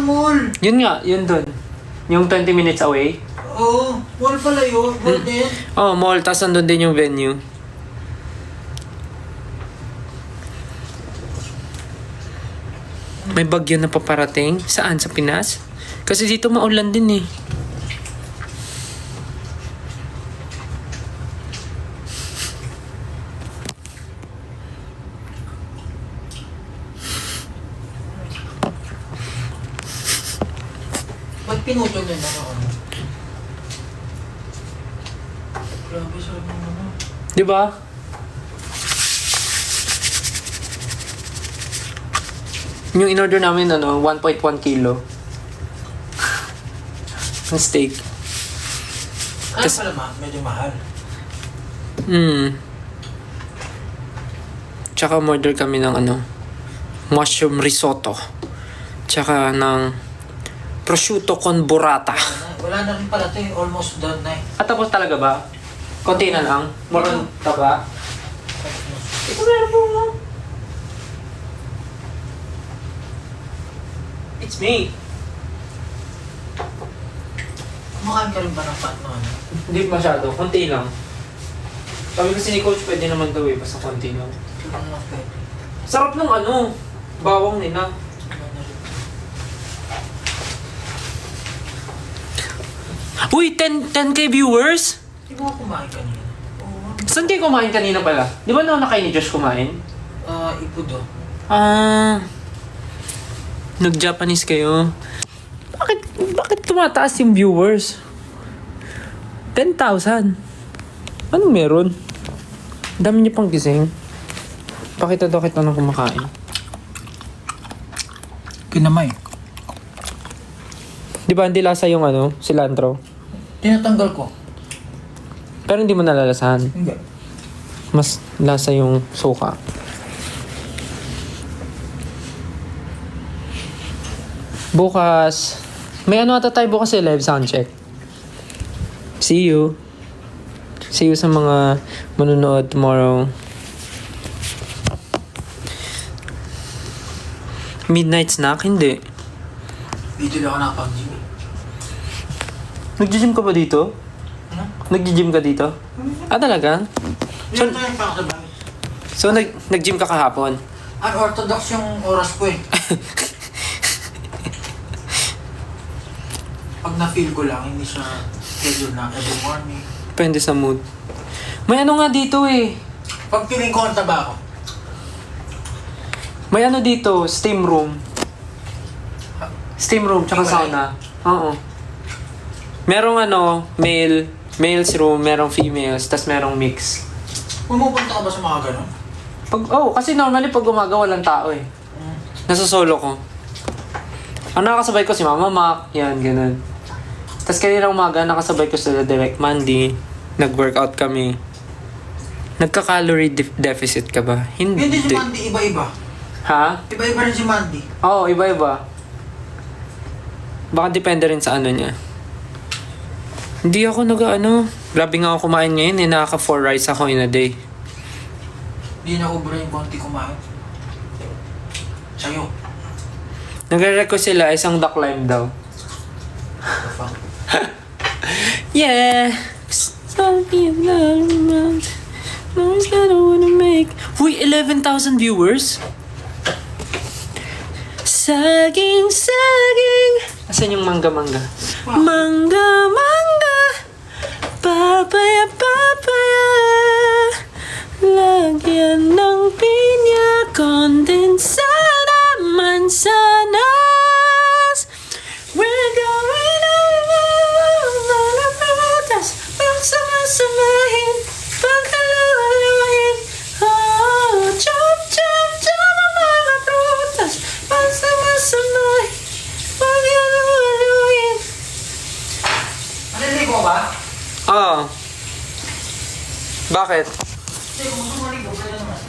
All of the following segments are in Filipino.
mall. Yun nga, yun dun. Yung 20 minutes away. Oo, mall pala yun. Mall din. Oh, mall, tas nandun din yung venue. May bagyo na paparating. Saan? Sa Pinas? Kasi dito maulan din eh. Ba't pinutol nyo na ako? Grabe, sarap mo naman. Di ba? Yung in-order namin, 1.1 kilo. Ang steak. Ano pala medyo mahal. Tsaka umorder kami ng mushroom risotto. Tsaka ng prosciutto con burrata. Wala na rin pala ito eh. Almost done na eh. At tapos talaga ba? Konti na lang? More on taba? Ito meron po mo. It's me. Kumakain ka rin ba ng fat no? Hindi masyado. Konti lang. Sabi kasi ni Coach, pwede naman daw eh. Basta konti lang. Sarap ng bawang nila. Uy, 10K viewers? Di ba ako kumain kanina? Saan kayo kumain kanina pala? Di ba nauna kayo ni Josh kumain? Ipudo. Nag-Japanese kayo. Bakit tumataas yung viewers? 10,000. Anong meron? Dami niyo pang gising. Pakita daw kita ng kumakain. Kinamay. Di ba hindi lasa yung cilantro? Tinatanggal ko. Pero hindi mo nalalasahan. Hindi. Mas lasa yung suka. Bukas, may ata tayo bukas live soundcheck. See you. See you sa mga manunood tomorrow. Midnight snack? Hindi. Dito lang ako nakapag-gym eh. Nag-gym ka ba dito? Nag-gym ka dito? Talaga? Meron tayong pakasabay. So, nag-gym ka kahapon? Unorthodox yung oras ko eh. Pag na-feel ko lang, hindi siya schedule na every morning. Depende sa mood. May nga dito eh. Pag feeling ko ang taba ako. May dito, steam room. Steam room, tsaka sauna. Oo. Merong males room, merong females, tas merong mix. Pumupunta ka ba sa mga ganun? Kasi normally pag umaga walang tao eh. Nasa solo ko. Ang nakasabay ko si Mama Mac, yan, ganun. Tas kanina umaga, nakasabay ko sila Direct Mandy. Nag-workout kami. Nagka-calorie deficit ka ba? Hindi si Mandy, iba-iba. Ha? Iba-iba rin si Mandy. Oo, iba-iba. Baka depende rin sa niya. Hindi ako grabe nga ako kumain ngayon eh. Nakaka 4 rice ako in a day. Hindi na ubra yung konti kumain. Sa'yo. Nagre-request sila isang duck lime daw. Yeah. Something that no one's gonna wanna make. Uy, 11,000 viewers? Saging. Asan yung mangga? Mangga. Papaya. Lagyan ng pinya, kondensada, mansanas. We're going all prutas, pagsama-samahin, pagkaluhaluhin. Oh, chop, ang mga prutas, pagsama-samahin, pagkaluhaluhin. Maliligo ba? Oo. Bakit? Hindi, kung gusto maligo, pwede naman.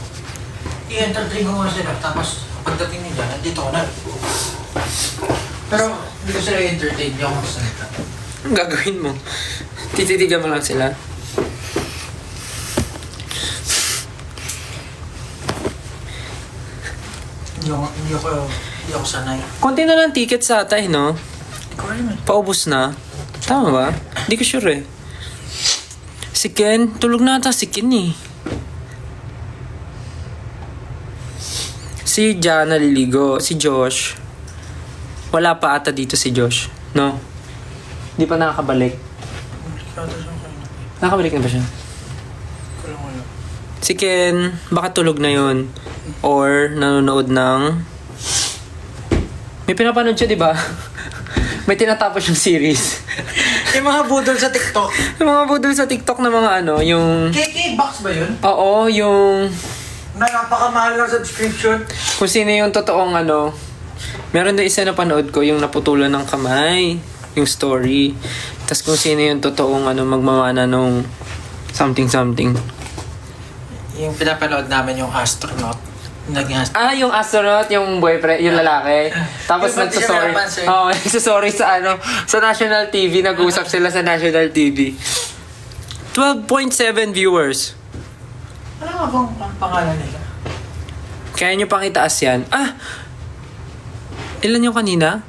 I-entertain ko muna sila, tapos pagdating nila, nandito ko na. Pero hindi ko sila i-entertain, hindi ako magsalita. Anong gagawin mo? Tititigan mo lang sila? Hindi Hindi ako sanay. Konti na lang ticket sa ata, no? Hindi ko alam eh. Paubos na. Tama ba? Hindi ko sure eh. Si Ken, tulog na ata si Ken eh. Si Jan naliligo. Si Josh. Wala pa ata dito si Josh. No? Hindi pa nakakabalik. Nakabalik na ba siya? Si Ken, baka tulog na yun. Or nanonood ng... May pinapanood siya, di ba? May tinatapos yung series. Yung mga budol sa TikTok. Yung mga budol sa TikTok na mga ano, yung... KK Box ba yun? Oo, yung... Na napakamahal ng subscription. Kung sino yung totoong ano... Meron doon isa na panood ko, yung naputulan ng kamay. Yung story. Tapos kung sino yung totoong ano, magmamana nung... Something. Yung pinapanood namin yung astronaut. Naging astronaut. Yung astronaut, yung boyfriend, yung lalaki. Tapos Yung ba't siya nagsasorry. pinapansin? Oo, nagsasorry sa ano, sa national TV. Nag-usap sila sa national TV. 12.7 viewers. Ano nga bang ang pangalan nila? Kaya nyo pang itaas yan. Ilan yung kanina?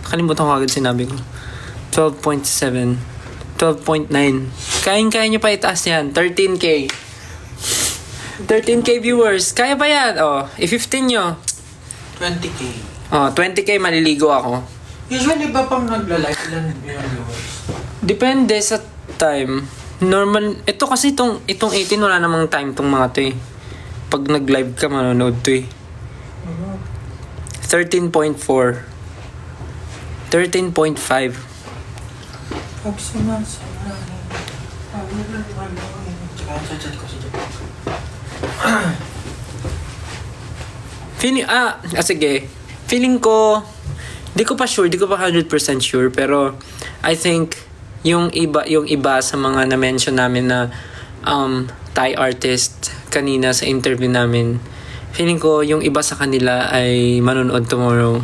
Kalimutan ko agad sinabi ko. 12.7. 12.9. Kaya nyo pa itaas yan. 13K. 13K viewers. Kaya ba yan? I-15 nyo. 20K. 20K maliligo ako. Usually ba pang nagla-live ilan yung viewers? Depende sa time. Normal. Ito kasi itong 18 wala namang time tong mga to eh. Pag nag-live ka, manonood to eh. 13.4. 13.5. Pag sinasalahin, tsaka sa chat ko si Jack. Sige. Feeling ko, di ko pa 100% sure, pero I think yung iba sa mga na-mention namin na Thai artist kanina sa interview namin, feeling ko yung iba sa kanila ay manonood tomorrow.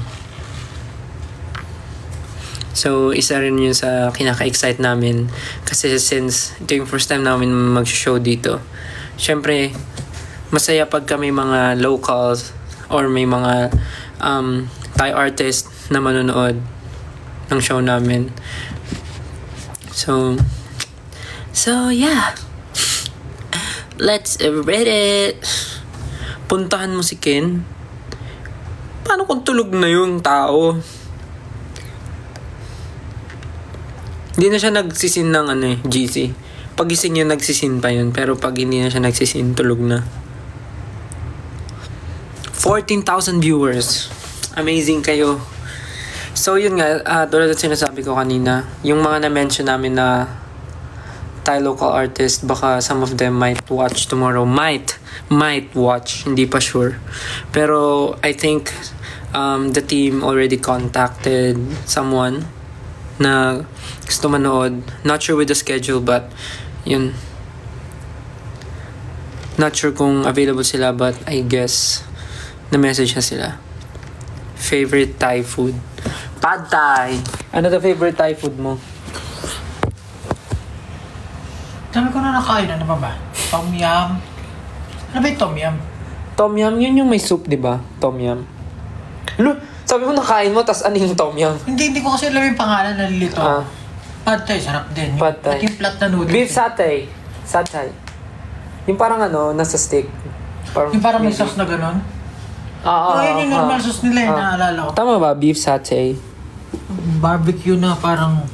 So, isa rin yun sa kinaka-excite namin. Kasi since ito yung first time namin mag-show dito. Siyempre, masaya pag kami mga locals or may mga Thai artist na manonood ng show namin. So yeah. Let's read it. Puntahan mo si Ken. Paano kung tulog na yung tao? Hindi na siya nagsisin ng GC. Pagising niya nagsisin pa yun. Pero pag hindi na siya nagsisin, tulog na. 14,000 viewers. Amazing kayo. So yun nga, tulad at sinasabi ko kanina, yung mga na-mention namin na Thai local artist, baka some of them might watch tomorrow. Might watch. Hindi pa sure. Pero I think the team already contacted someone na gusto manood. Not sure with the schedule, but yun. Not sure kung available sila, but I guess na-message na sila. Favorite Thai food? Pad Thai. Ano the favorite Thai food mo? Dami ko na nakain. Ano ba? Tom Yum. Ano ba yung Tom Yum? Tom Yum, yun yung may soup, di ba? Tom Yum. Sabi mo nakain mo, tas ano yung Tom Yum? Hindi ko kasi alam yung pangalan. Nalilito. Pad Thai, sarap din. Pad Thai. At yung flat na noodles. Beef satay. Satay. Yung parang nasa stick. Yung parang may sauce na gano'n. Yun yung normal sauce nila. Naalala ko. Tama ba? Beef satay. Barbecue na parang...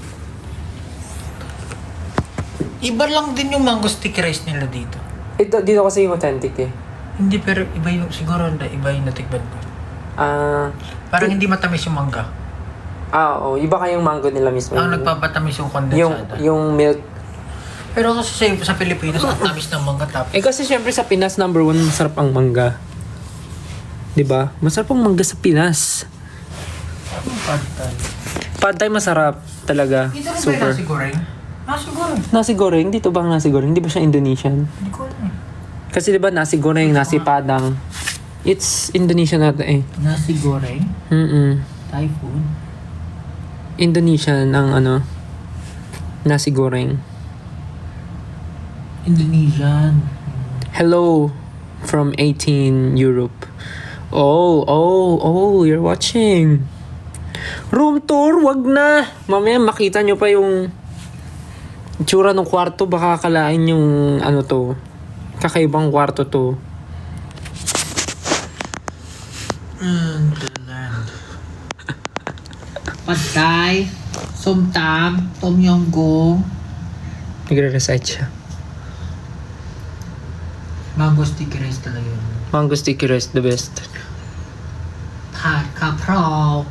Iba lang din yung mango sticky rice nila dito. Dito kasi yung authentic eh. Hindi, pero iba yung... Siguro iba yung natikban ko. Parang hindi matamis yung mangga. Oo. Iba kayong mango nila mismo. Ang nagpapatamis yung kondensada. Yung milk. Pero kasi sa Pilipinas, ang tamis ng mangga tapos. Kasi syempre sa Pinas, number 1, masarap ang mangga. Diba? Masarap ang mangga sa Pinas. Pad Thai. Pad Thai masarap talaga. Dito rin ba yung Super. nasi goreng? Nasi goreng. Nasi goreng? Dito ba ang nasi goreng? Hindi ba siya Indonesian? Hindi ko alam eh. Kasi diba nasi goreng, nasi padang. It's Indonesian na eh. Nasi goreng? Thai food? Indonesian ang nasi goreng. Indonesian. Hello from 18 Europe. You're watching. Room tour, wag na. Mamaya makita nyo pa yung itsura ng kwarto. Baka akalain yung ano to. Kakaibang kwarto to. Pad Thai, Som Tam, Tom Yum Goong, Nagre-recite siya. Mango Sticky Rice talaga yun. Mango sticky rice, the best. Hot Kapraw.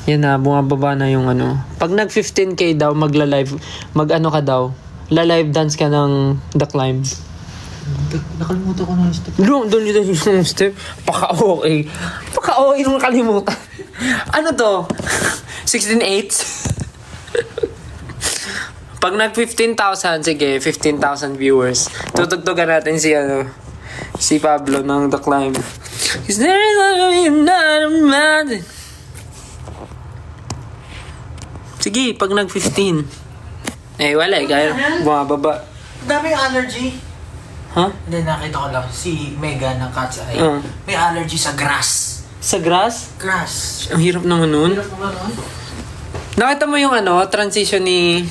Yan na, bumababa na yung ano. Pag nag 15k daw, magla-live, mag-ano ka daw, la-live dance ka ng The Climb. Nakalimutan ko na yung step. Doon yung step. Paka-okay. Paka-okay nung kalimutan. Ano to? 16/8? Pag nag 15,000, sige, 15,000 viewers. Tutugtugan natin si si Pablo ng The Climb. Is there not a man? Sige, pag nag 15. Eh, wala eh. Kaya bumababa. Daming allergy. Ha? Hindi, nakita ko lang si Mega ng Cat's Eye. May allergy sa grass. Sa grass? Grass. Ang hirap naman nun. Hirap mo nun? Nakita mo yung transition ni...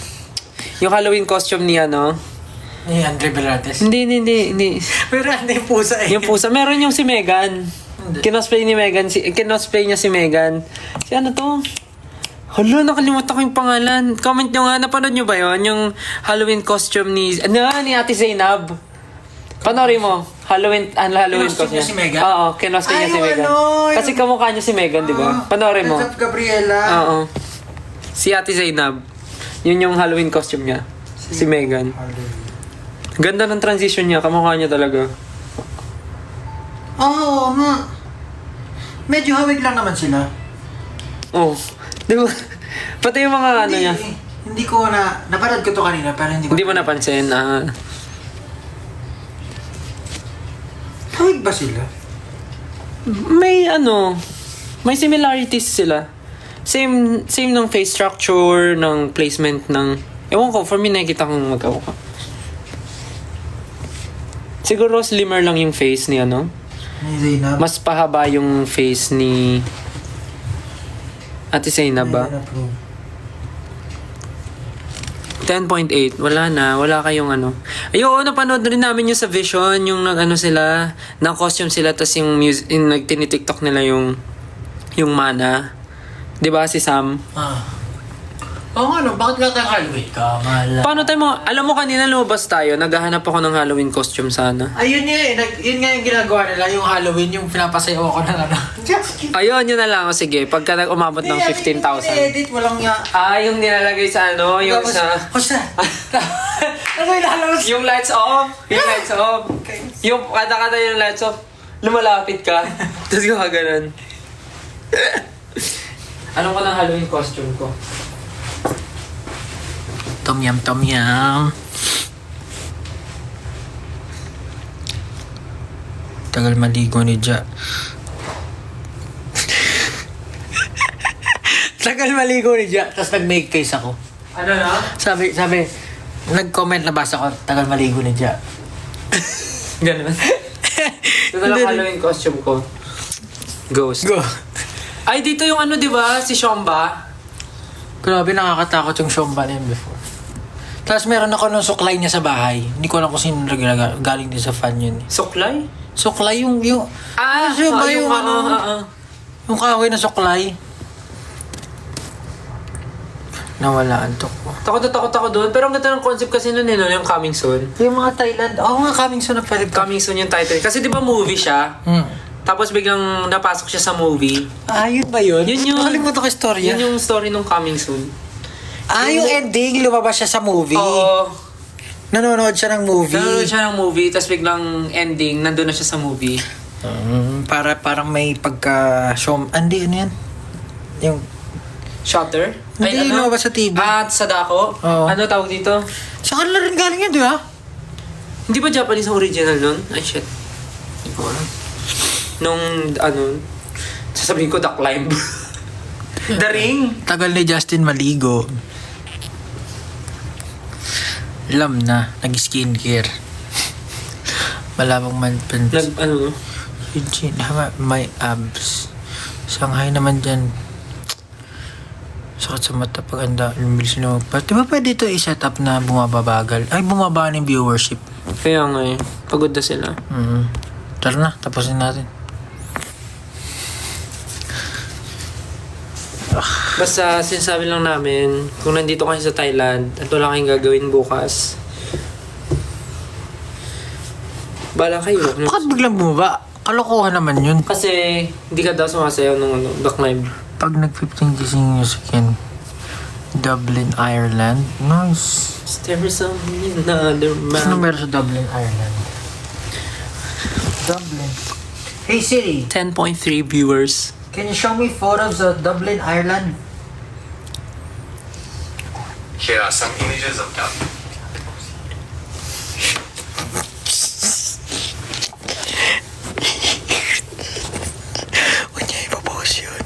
Yung Halloween costume ni Ni Andre Berartes. Hindi. Pero hindi yung pusa eh. Yung pusa. Meron yung si Megan. Hindi. Kinosplay niya si Megan. Si ano to? Hala, nakalimutan ko yung pangalan. Comment nyo nga, napanood nyo ba yun? Yung Halloween costume ni Ate Zainab. Panoorin mo. Halloween Kinosplay niya si Megan? Oo, kinosplay niya si Megan. Kasi kamukha niya si Megan, di ba? Panoorin mo. What's up, Gabriela? Oo. Si Ate Zainab. Yun yung Halloween costume niya. Si Megan. Ganda ng transition niya. Kamukha niya talaga. Oo nga. Medyo hawig lang naman sila. Oh. Di ba? Pati yung mga ano niya. Hindi ko napanood ko to kanina pero hindi ko. Hindi mo napansin. Hawig ba sila? May similarities sila. Same ng face structure, ng placement ng... Ewan ko, for me nakikita kong magkauka. Siguro slimmer lang yung face ni Ni Zainab. Mas pahaba yung face ni Ate Zainab ba? 10.8. Wala kayong Ayoko, napanood rin namin yung sa Vision, yung sila, ng costume sila, tas yung nagtinitiktok nila yung Mana. Di ba si Sam? Oo nga bakit lang tayong Halloween? Kamala. Paano tayo alam mo kanina lumabas tayo, naghahanap ako ng Halloween costume sana. Ayun nga yun nga yung ginagawa nila, yung Halloween, yung pinapasayaw ako ng Ayun, yun na lang. O sige, pagka umabot ng 15,000. Edit, walang nga. Yung nilalagay sa yung sa... Basta. Ano yung lalabas? Yung lights off. Yung lights off. Yung kada yung lights off, lumalapit ka. Tapos gumaganon. Anong ko ng Halloween costume ko? Tom Yum. Tagal maligo ni Ja. Tagal maligo ni Ja. Tapos nag-make face ako. Ano na? Sabi, nag-comment na basa ko, tagal maligo ni Ja. Ganun. Ito na lang Halloween costume ko. Ghost. Go. Ay, dito yung di ba? Si Shomba. Grabe, nakakatakot yung Shomba na yun before. Tapos meron ako nung suklay niya sa bahay. Hindi ko alam kung sino galing din sa fan yun. Suklay? Suklay yung... Siya ba yung Yung kahoy na suklay. Nawalaan to ko. Takot ako doon. Pero ang ganda ng concept kasi nun yung Coming Soon. Yung mga Thailand. Nga, Coming Soon na pwede. Coming Soon yung title. Kasi di ba movie siya? Tapos biglang napasok siya sa movie. Yun ba yun? Yun yung... Nakalimutan ko yung story. Yun yung story nung Coming Soon. Yung ending, lumabas siya sa movie. Oo. Nanonood siya ng movie. Nanonood siya ng movie, tapos biglang ending, nandun na siya sa movie. Parang may pagka... Hindi, ano yan? Yung... Shutter? Hindi, lumabas sa TV. Sadako? Oo. Ano tawag dito? Sa kanila rin galing yan, di ba? Hindi ba Japanese ang original nun? Ay, shit. Hindi ko alam. Nung, sasabihin ko, The Climb. The Ring? Tagal ni Justin maligo. Alam na, nag-skincare. Malabang manpins. Ano? Eugene, may abs. Shanghai naman dyan. Sakit sa mata pag anda, lumilis na magpas. Di ba pwede ito i-set up na bumababagal? Ay, bumaba na yung viewership. Kaya nga eh. Pagod na sila. Tara na, tapusin natin. Basta sinasabi lang namin, kung nandito kayo sa Thailand at wala kayong gagawin bukas, bala kayo. Bakit biglang bumaba? Kalokohan naman yun. Kasi hindi ka daw sumasayaw ng back live. Pag nag-15 gising music yan, Dublin, Ireland. Nice. There is another Ano man. meron sa Dublin, Ireland? Dublin. Hey Siri, 10.3 viewers. can you show me photos of Dublin, Ireland? Here are some images of Dublin. Huwag niya ipapost yun.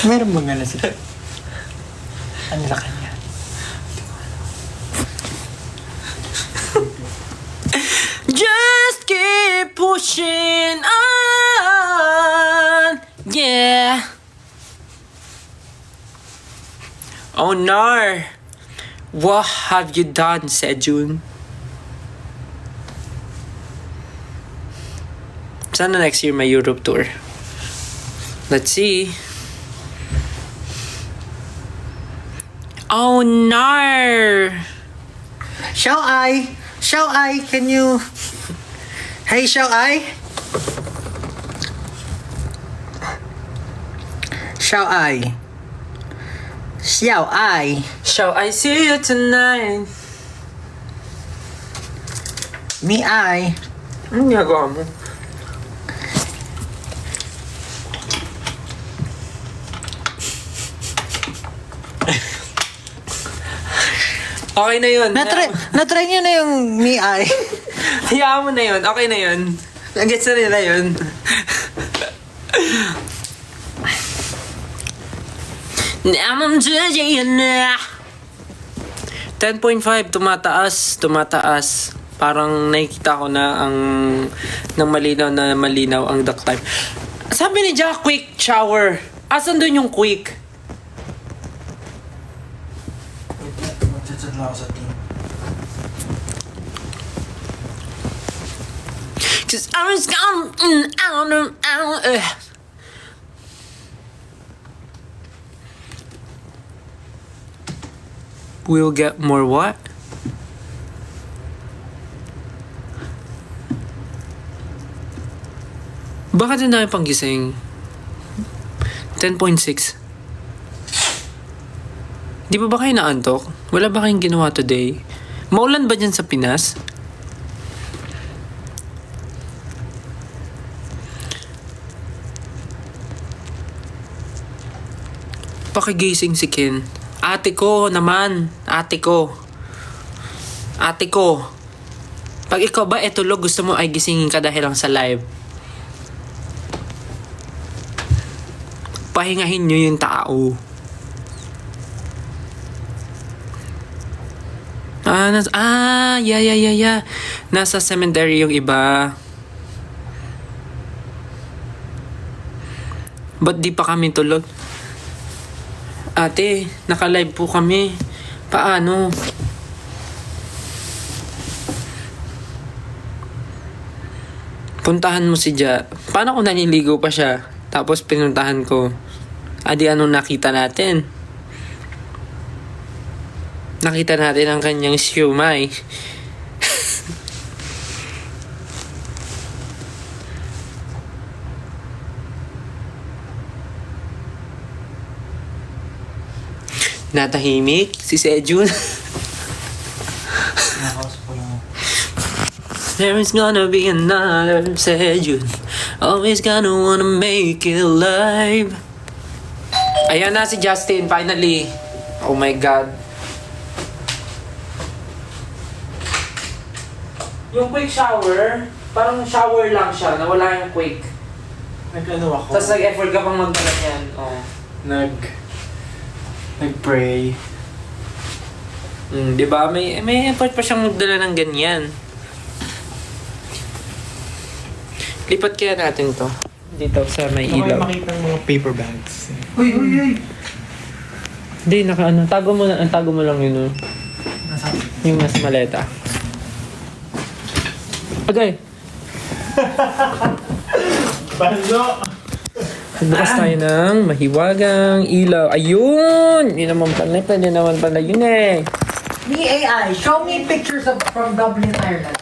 Meron bang gala sila? Ano sa kanya? Just keep pushing on. Yeah. Oh no. What have you done, Sejun? Sana next year may Europe tour. Let's see. Oh no. Shall I? Shall I? Can you? Hey, shall I? Shall I? Shall I? Shall I see you tonight? Me, I. Ano ginagawa mo? Okay na yun. Natry niyo na yung me, I. Hayaan mo na yun. Okay na yun. Nag-gets na nila yun. I'm judging na. 10.5. Tumataas. Parang nakikita ko na ang ng malinaw ang duck time. Sabi ni Jack, quick shower. Asan doon yung quick? Magchat lang ako sa team. Cause I was gone out. We'll get more what? Bakit ang dami pang gising? 10.6. Di ba kayo naantok? Wala ba kayong ginawa today? Maulan ba dyan sa Pinas? Pakigising si Ken. Ate ko naman. Ate ko. Pag ikaw ba etulog, gusto mo ay gisingin ka dahil lang sa live. Pahingahin nyo yung tao. Yeah. Nasa cemetery yung iba. Ba't di pa kami tulog? Ate, naka-live po kami. Paano? Puntahan mo si Ja. Paano kung naniligo pa siya? Tapos pinuntahan ko. Adi, anong nakita natin? Nakita natin ang kanyang siumay. Natahimik si Sejun. Nakausap ko lang. There is gonna be another Sejun. Always gonna wanna make it live. Ayan na si Justin, finally. Oh my God. Yung quick shower, parang shower lang siya, nawala yung quick. Nag-ano ako? Tapos nag-effort ka pang magdala yan. Oh. Nag-pray. Di ba? May effort pa siyang magdala ng ganyan. Lipat kaya natin to. Dito sa may Ano kayo ilaw. makita ng mga paper bags? Uy, uy, uy! Hindi, tago mo lang yun. Nasaan? Yung nasa maleta. Okay. Balo! Bukas tayo ng mahiwagang ilaw. Ayun! Yun naman pala. Pwede naman pala yun eh. Me AI, show me pictures from Dublin, Ireland.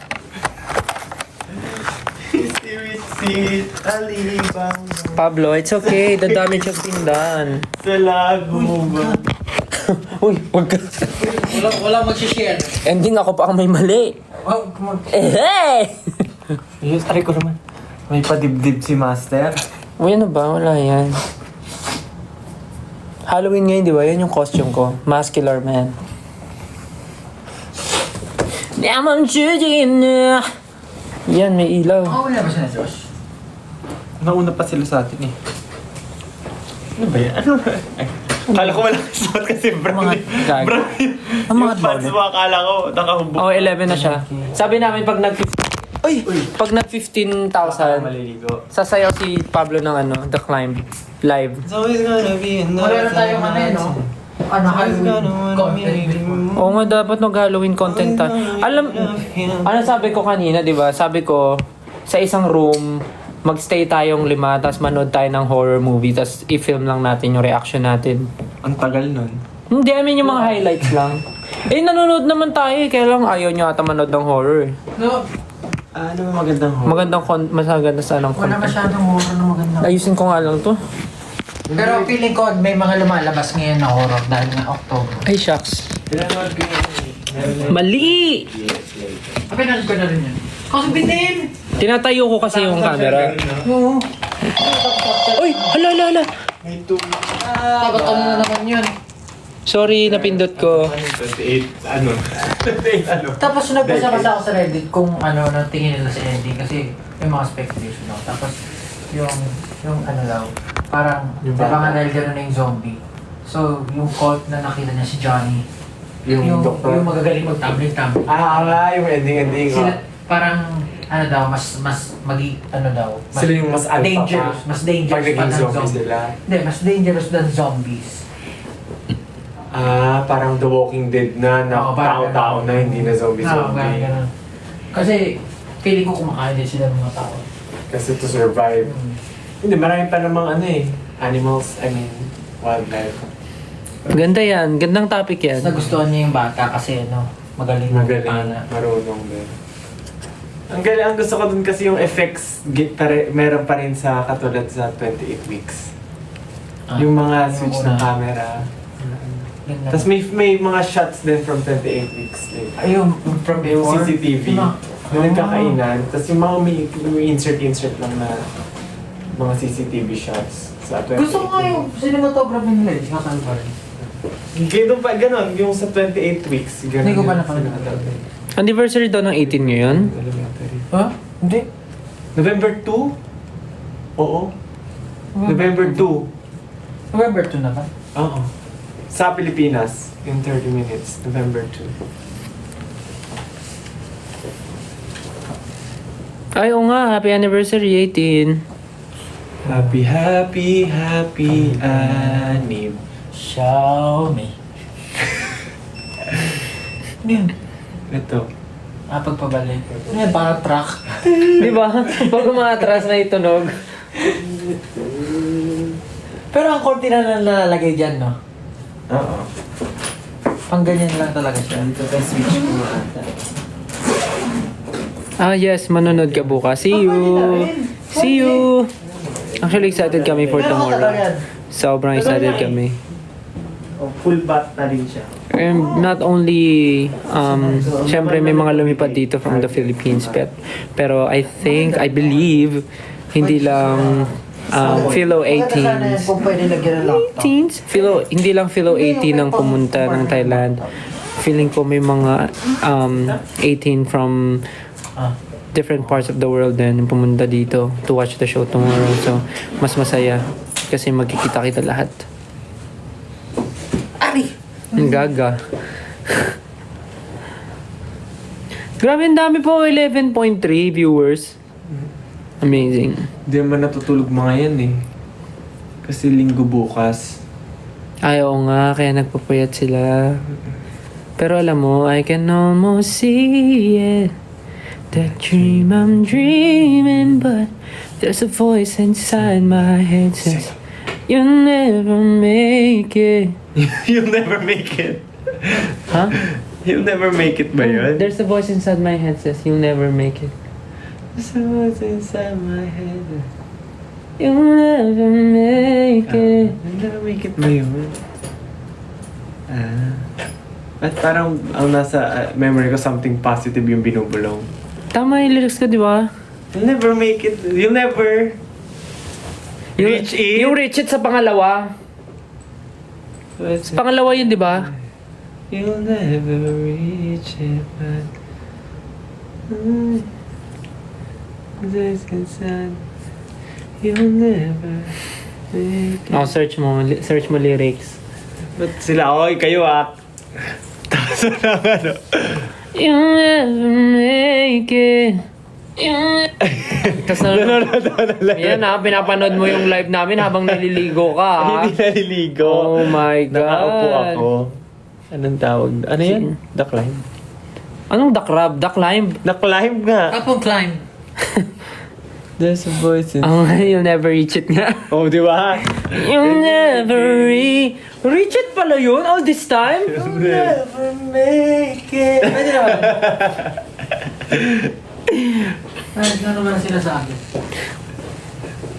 Receipt, alibang Pablo, it's okay. The damage has been done. sa lago ba? Uy, wag ka. Wala mag-share. Ending ako pa ang may mali. Oh, come on. Eh, hey! Yes, aray ko naman. May padibdib si Master. Uy, ano ba? Wala yan. Halloween ngayon, di ba? Yan yung costume ko. Muscular man. Naman shooting na. Yan, may ilaw. Oh, wala ba siya na Josh? Nauna pa sila sa atin eh. Ano ba yan? Ano ba? Ay, akala ko walang suot kasi brown. gag. Brown. Ang mga Yung pants dole. mo, akala ko nakahubog. Oh, 11 na siya. Sabi namin pag nag pag nag 15,000, Maliligo. sasayaw si Pablo ng ano, The Climb live. It's always gonna be another Wala na tayong ano eh, no? Ano, Halloween content. Oo nga, dapat mag-Halloween content ta. Alam, ano sabi ko kanina, di ba? Sabi ko, sa isang room, magstay tayong 5, tapos manood tayo ng horror movie, tapos i-film lang natin yung reaction natin. Ang tagal nun. Hindi, I mean yung mga highlights lang. Eh, nanonood naman tayo eh, kaya lang ayaw nyo ata manood ng horror eh. No, Ano ba magandang horror? Maganda sanang wala content. masyadong horror na maganda. Ayusin ko nga lang to. Pero feeling ko may mga lumalabas ngayon na horror dahil nga October. Ay, shucks. Pinanood ko yun. Mali! Pinanood ko na rin yun. Kasi bitin! Tinatayo ko kasi yung camera. Oo. Uy! Hala! May two. Takot ano na naman yun. Sorry, napindot ko. 28, ano? 28, ano? Tapos nagbasa-basa ako sa Reddit kung ano na tingin nila sa ending kasi may mga speculation ako. Tapos yung ano daw, parang Yung diba bata. nga dahil gano'n na yung zombie. So, yung cult na nakita niya si Johnny, Yung doktor? yung magagaling mag-tumbling-tumbling. Yung ending. Sila, parang ano daw, mas ano daw, Sila yung mas alpha dangerous, pa. mas dangerous Pag naging than zombies nila. Hindi, mas dangerous than zombies. Parang The Walking Dead na Oo, parang tao-tao na, hindi na Oo, parang zombie-zombie. ganun. Kasi, feeling ko kumakain din sila ng mga tao. Kasi to survive. Hindi, marami pa namang animals, wildlife. Ganda yan. Gandang topic yan. Nagustuhan niya yung bata kasi magaling Magaling, marunong din. Ang galing, ang gusto ko dun kasi yung effects, meron pa rin sa katulad sa 28 weeks. Yung mga switch ng camera. Tapos may mga shots din from 28 weeks. Like, Ayun, from yung before. CCTV. Yung nagkakainan. Tapos yung mga may insert lang na mga CCTV shots sa 28 Gusto ko nga yung cinematography nila, kakal pa rin. Kaya doon pa, ganun. Yung sa 28 weeks. Ganun Hindi ko pa yung napanood. cinematography. Anniversary daw ng 18 ngayon. Elementary. Ha? Hindi. November 2? Oo. November 2. November 2 na ba? Oo. Sa Pilipinas, in 30 minutes, November 2. Ay, oo nga. Happy anniversary, 18. Happy anib. Xiaomi. Ano yun? Ito. Pagpabalik. Ano yan? Parang truck. Di ba? Pag umatras na itunog. Pero ang konti na nalalagay dyan, no? Oo. Pang ganyan lang talaga siya. Dito tayo switch ko nga ata. Yes. Manonood ka bukas. See you! Actually, excited kami for tomorrow. Sobrang excited kami. Full bat na rin siya. And not only, syempre may mga lumipad dito from the Philippines, pero I believe, hindi lang Philo 18s. Kung pwede lagyan ng laptop. Hindi lang Philo 18 ang pumunta ng Thailand. Feeling ko may mga 18 from different parts of the world din yung pumunta dito to watch the show tomorrow. So, mas masaya kasi magkikita-kita lahat. Ang gaga. Grabe, ang dami po. 11.3 viewers. Amazing. Hindi naman natutulog mga yan eh. Kasi linggo bukas. Ay, oo nga. Kaya nagpapayat sila. Pero alam mo, I can almost see it. That dream I'm dreaming, but there's a voice inside my head says, you'll never make it. You'll never make it. Huh? You'll never make it ba yun? There's a voice inside my head says, you'll never make it. There's a voice inside my head. You'll never make it. You'll never make it ba yun? At parang ang nasa memory ko, something positive yung binubulong. Tama yung lyrics ko, di ba? You'll never make it. You'll never reach it. Yung reach it sa pangalawa. Sa pangalawa yun, di ba? You'll never reach it, but this inside. You'll never make it. Oh, search mo lyrics. Ba't sila? Oy, kayo Tapos lang ano. You'll never make it. Tapos yan pinapanood mo yung live namin habang naliligo ka, ha? Hindi naliligo. Oh my God. Nakaupo ako. Anong tawag? Ano yan? Duck climb? Anong duck rub? Duck climb? Duck climb nga. Kapong climb. There's a voice in... You'll never reach it nga. Oh, di ba? You'll never reach it pala yun all this time? You'll never make it. Pwede naman. Ay, ano naman sila sa akin?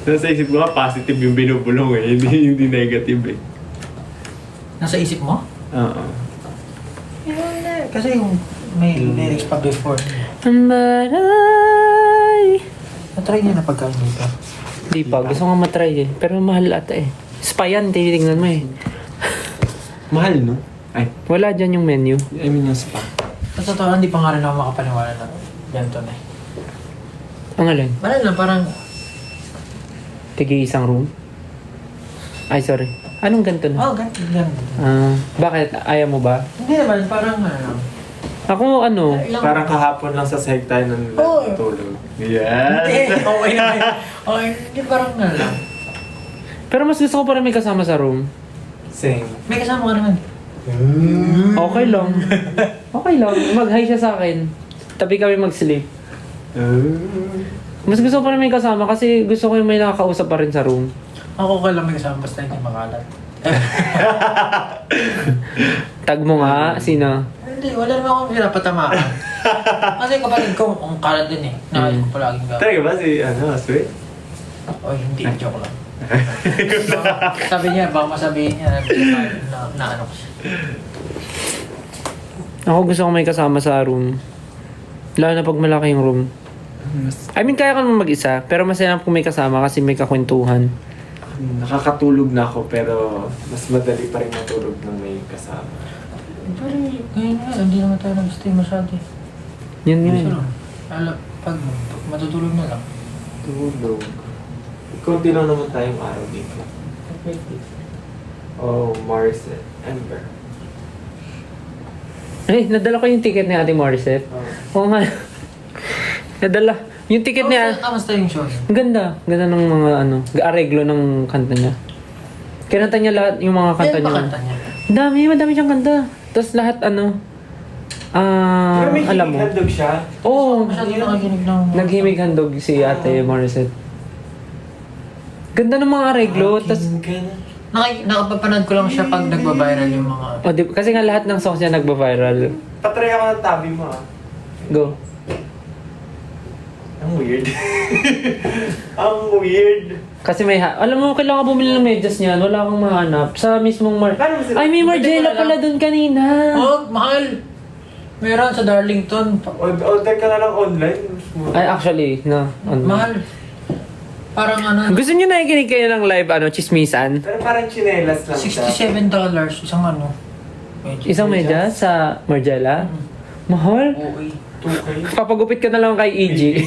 Nasa isip ko nga, positive yung binubulong eh. Hindi negative eh. Nasa isip mo? Oo. Kasi yung may lyrics pa before. But Natry niya na pagkain dito. Di pa, gusto nga matry eh. Pero mahal ata eh. Spa yan, tinitingnan mo eh. Mahal, no? Ay, Wala dyan yung menu. I mean yung spa. Sa totoo, hindi pa nga rin ako makapaniwala na ganito na eh. Ang alin? Wala lang, parang Tigi isang room? Ay, sorry. Anong ganito na? ganito, ganito. Bakit? Ayaw mo ba? Hindi naman, parang ano lang. Ako ano? Ilang- Parang kahapon lang sa sahig tayo nang Oo. natulog. Yes! Okay naman. Okay, hindi parang ano lang. Pero mas gusto ko pa rin may kasama sa room. Same. May kasama ka naman. Okay lang. Okay lang. Mag-hi siya sa akin. Tabi kami mag-sleep. Mas gusto ko pa rin may kasama kasi gusto ko yung may nakakausap pa rin sa room. Ako okay lang may kasama basta hindi makalat. Tag mo nga. Sino? Hindi, wala naman akong pinapatamaan. Kasi kapatid ko, ang kalat din eh. Nakal ko palaging gawin. Talaga ba si, sweet? Oy, hindi, joke lang. Sabi niya, baka masabihin niya na ano ko siya. Ako gusto ko may kasama sa room. Lalo na pag malaki yung room. I mean, kaya ko naman mag-isa. Pero masaya na kung may kasama kasi may kakwentuhan. Nakakatulog na ako pero mas madali pa rin matulog nang may kasama. Pero ngayon nga, hindi naman tayo nag-stay masyado eh. Yun nga. Gusto lang. Pag matutulog na lang. Tulog. Kunti lang naman tayong araw dito. Oh, Mars and Ember. Eh, nadala ko yung ticket ni Ate Morissette. Oo nga. Nadala. Yung ticket niya. Kamusta yung show? Ang ganda. Ganda ng mga areglo ng kanta niya. Kinanta niya lahat yung mga kanta Ano niya. ba kanta niya? Madami siyang kanta. Tapos lahat Pero may alam mo. handog siya. Oo, masyado nakikinig ng... Naghimig handog si Ate Morissette. Ganda ng mga areglo. Tapos, Nakapapanood ko lang siya pag nagbabiral yung mga... kasi nga lahat ng songs niya nagba-viral. Patry ako ng tabi mo Go. Ang weird. Ang weird. Kasi alam mo, kailangan bumili ng medyas niyan. Wala akong mahanap. Sa mismong Ay, may Margiela pala dun kanina. Oh, mahal! Meron sa Darlington. Order ka na lang online. Ay, actually, no. Mahal. Parang ano... Gusto niyo nakikinig kayo ng live, chismisan? Pero parang chinelas lang siya. $67 isang ano. Isang medyas sa Margiela? Mahal? Okay. 2K. Papagupit ka na lang kay EG.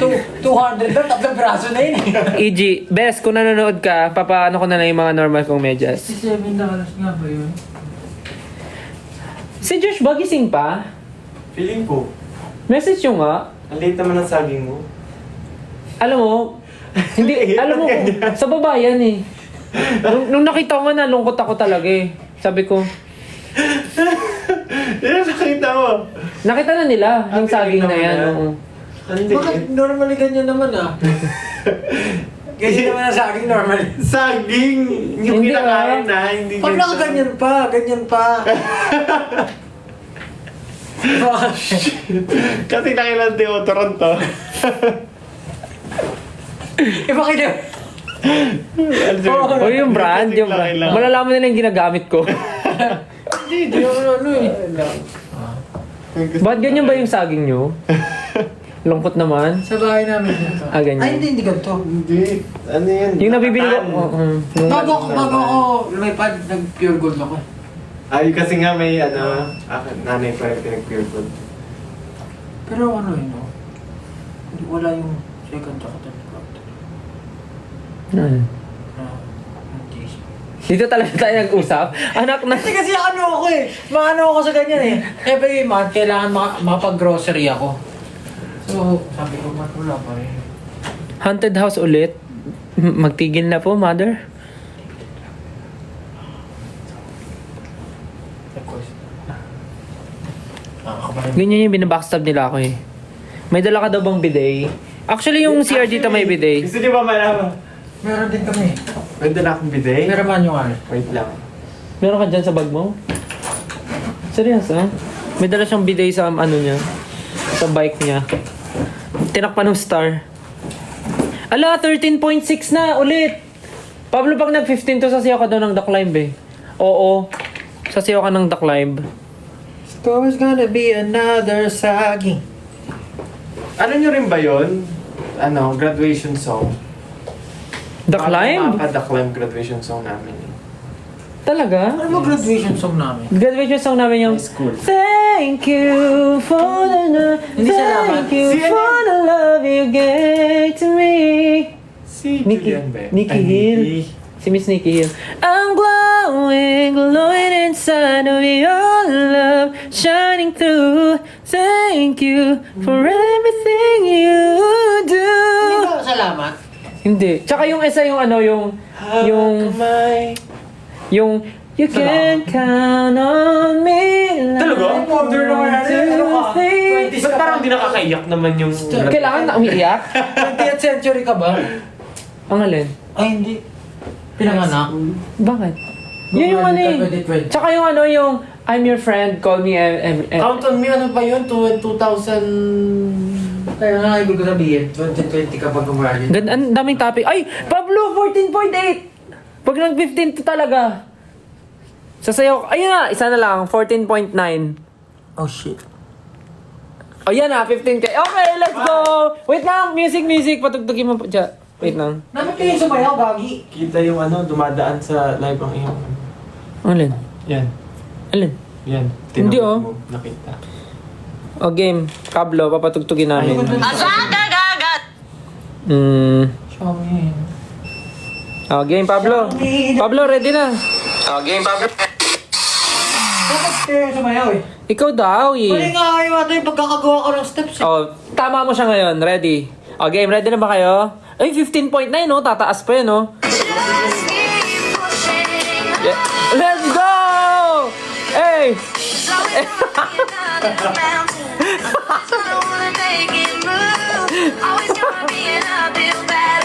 200 na, tatlong braso na yun eh. EG, best, kung nanonood ka, papaano ko na lang yung mga normal kong medyas. $67 nga ba yun? Si Josh ba gising pa? Feeling ko. Message nyo nga. Ang late naman ng saging mo. Alam mo, hindi, alam mo, sa babayan eh. Nung nakita ko nga, nalungkot ako talaga eh. Sabi ko, Yan, nakita mo. nakita na nila yung saging na yan. Oo. Ang Bakit liit. normally ganyan naman ah? Ganyan naman ang saging normally. Saging! Yung Hindi, kinakain na, hindi Pag nakaganyan pa, ganyan pa. Kasi nakilang deodorant to. Iba kayo. O yung brand, yung brand. Malalaman nila yung ginagamit ko. Hindi ako ano eh. Ba't ganyan ba yung saging nyo? Lungkot naman. Sa bahay namin dito. Ah, ganyan. Ay, hindi ganito. Hindi. Ano yan? Yung nabibili ko, Nakatan. Bago ako lumipad, nag-pure gold ako. Ay, kasi nga may nanay pa rin pinag-pure gold. Pero ano yun, no? Wala yung second tsaka third product. Hmm. Hindi. Dito talaga tayo nag-usap. Anak na. Kasi ano ako eh. Maano ako sa ganyan eh. Every month, kailangan makapag-grocery ako. So, sabi ko, wala pa rin. Haunted house ulit. Magtigil na po, mother. Of course. Nakakabahin. Ganyan yung binabackstab nila ako eh. May dala ka daw bang bidet? Actually, yung CR dito may bidet. Gusto niyo ba malaman? Meron din kami. Pwede na akong bidet? Pero manual. Wait lang. Meron ka dyan sa bag mo? Seryoso? May dala siyang bidet sa ano niya. Sa bike niya. Tinakpan ng star. Ala, 13.6 na ulit! Pablo, pag nag-15 to, sasayaw ka daw ng The Climb eh. Oo. Sasayaw ka ng The Climb. It's always gonna be another saging. Ano nyo rin ba yun? Ano, graduation song? The Climb? The Climb graduation song namin. Talaga? Ano ba graduation song namin? Graduation song namin yung High school. Thank you for the love. Hindi salamat. Thank you Si ano? for the love you gave to me. Si Nikki- Julian ba? Nikki Ay, Hill. Nikki. Si Miss Nikki Hill. I'm glowing inside of your love, shining through. Thank you for everything you do. Hindi ba salamat? Hindi. Tsaka yung isa yung ano, yung you can count on me like Talaga? Order naman natin. Ano ka? 23. Ba't parang di nakakaiyak naman yung... Kailangan na umiiyak? 20th century ka ba? Ang alin? Ay, hindi. Pinanganak. Bakit? Yun yung ano eh. 2020. Tsaka yung ano yung I'm your friend, call me Count on me, ano pa yun? 2000... Kaya nga, ibig ko sabihin, 2020 ka pag gumawa Ang daming topic. Ay! Pablo! 14.8! Pag nag-15 to talaga. Sasayaw. Ayun na! Isa na lang. 14.9. Oh shit. O yan na, 15K. Okay, let's go! Wait lang, music. Patugtugin mo pa dyan. Wait lang. Dapat kayo sumayaw, Gagi. Kita yung ano, dumadaan sa live ang iyong... Alin? Yan. Alin? Yan. Hindi, Tinawag oh. mo, nakita. O game. Pablo, papatugtugin namin. Xiaomi. O game, Pablo. Pablo, ready na. Oh, game, Pablo. Dapat kayo sumayaw eh. Ikaw daw Mali eh. nga kayo ata yung pagkakagawa ko ng steps eh. O, tama mo siya ngayon. Ready. O game, ready na ba kayo? Ay, 15.9 no? Tataas pa yun no? Yeah. Let's go! Hey!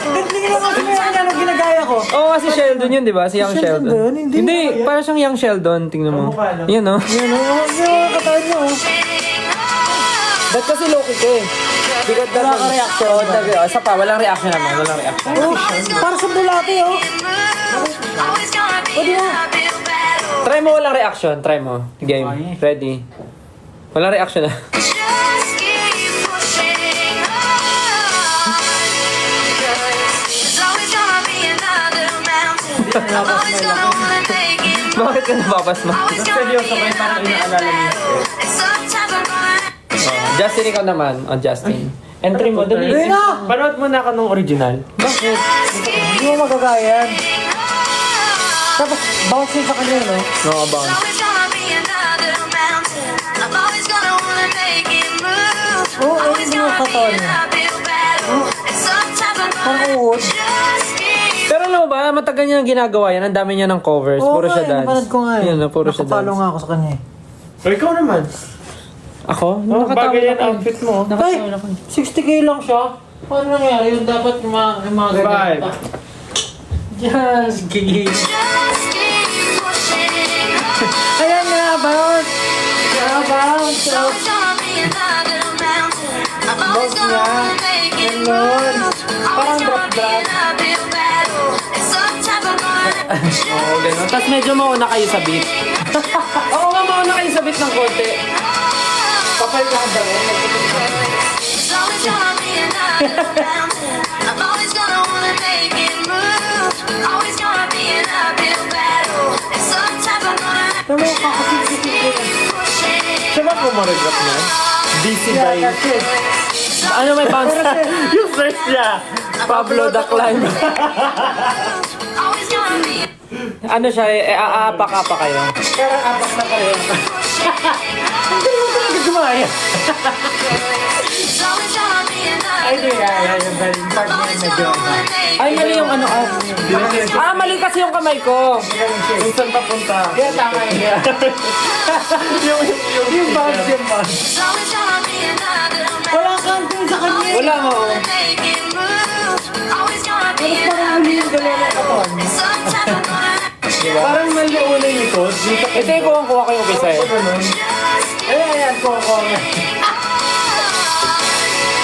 Hindi nyo naman sumayaw niya nung ginagaya ko. Oo, kasi Sheldon yun, di ba? Si Young Si Sheldon Sheldon. ba yun? Hindi mo kaya. parang siyang Young Sheldon. Tingnan mo. Kamukha lang. Yan, no? Yan o, yung katawan nyo. Ba't kasi low-kick eh? Bigat na Wala ka reaction. Oo, talaga. Isa pa, walang reaction naman. Walang reaction. Oh, para sa bulate oh. Pwede na. Try mo walang reaction. Try mo. Game. Ready. Walang reaction na. Bakit ka nababas mo? Seryoso kayo, parang inaalala niyo. Justin, ikaw naman. Oh, Justin. Entry mo, dali. Ayun na. Panood mo na ako nung original. Bakit? Hindi mo magagaya yan. Tapos, bounce yun sa kanya no? No, bounce. likod. Pero alam mo ba, matagal niya nang ginagawa yan. Ang dami niya ng covers. Puro siya dance. napanood ko nga eh. Yan, puro siya Nakapalo dance. nga ako sa kanya eh. O, ikaw naman. Ako? Oh, Nakatawag bagay yan ako. outfit mo. Nakatawag ako. 60k lang siya. Paano nangyari yun? Dapat yung mga Five. ganyan. Just gigil. Ayan nga, bounce! Nga, bounce! Bounce nga. Ganon. Parang drop-drop. Oo, gano'n. Tapos medyo mauna kayo sa beat. Oo nga, mauna kayo sa beat ng konti. Kapal ka ba? I'm always gonna wanna make it move. Always gonna be an uphill battle. And sometimes I'm gonna have Pero kakasipsipin ko yan. Siya ba kumaregrap niya? DC by... Ano may bounce? Yung first niya! Pablo the Climb. always gonna be Ano siya, aapak-apak kayo. Pero apak na kayo. Gumaya. It's always gonna be an Ay, di yung galing part niya medyo Ay, mali yung ano. Mali kasi yung kamay ko. Minsan papunta. Kaya tama yun. Yung bounce yung bounce. It's always gonna be another Wala kang doon sa kanya. Wala nga. make it move. Always gonna be Parang huli yung dalawa ng katawan. sometimes I'm gonna Parang mali una yung likod. Ito yung kuha kayo kaysa eh. Ayan, koko.